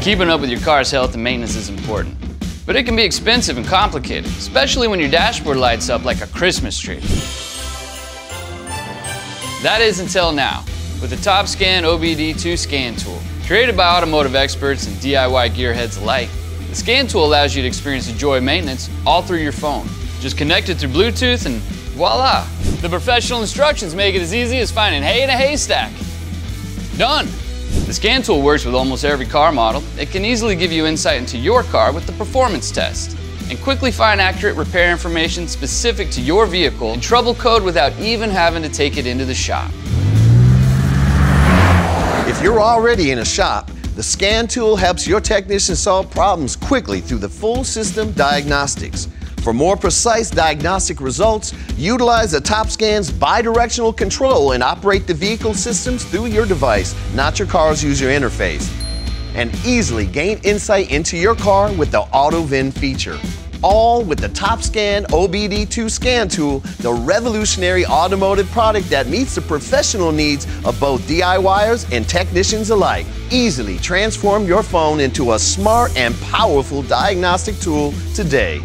Keeping up with your car's health and maintenance is important, but it can be expensive and complicated, especially when your dashboard lights up like a Christmas tree. That is until now, with the TopScan OBD2 scan tool. Created by automotive experts and DIY gearheads alike, the scan tool allows you to experience the joy of maintenance all through your phone. Just connect it through Bluetooth and voila! The professional instructions make it as easy as finding hay in a haystack. Done! The scan tool works with almost every car model. It can easily give you insight into your car with the performance test and quickly find accurate repair information specific to your vehicle and trouble code without even having to take it into the shop. If you're already in a shop, the scan tool helps your technician solve problems quickly through the full system diagnostics. For more precise diagnostic results, utilize the TopScan's bidirectional control and operate the vehicle systems through your device, not your car's user interface. And easily gain insight into your car with the AutoVIN feature. All with the TopScan OBD2 scan tool, the revolutionary automotive product that meets the professional needs of both DIYers and technicians alike. Easily transform your phone into a smart and powerful diagnostic tool today.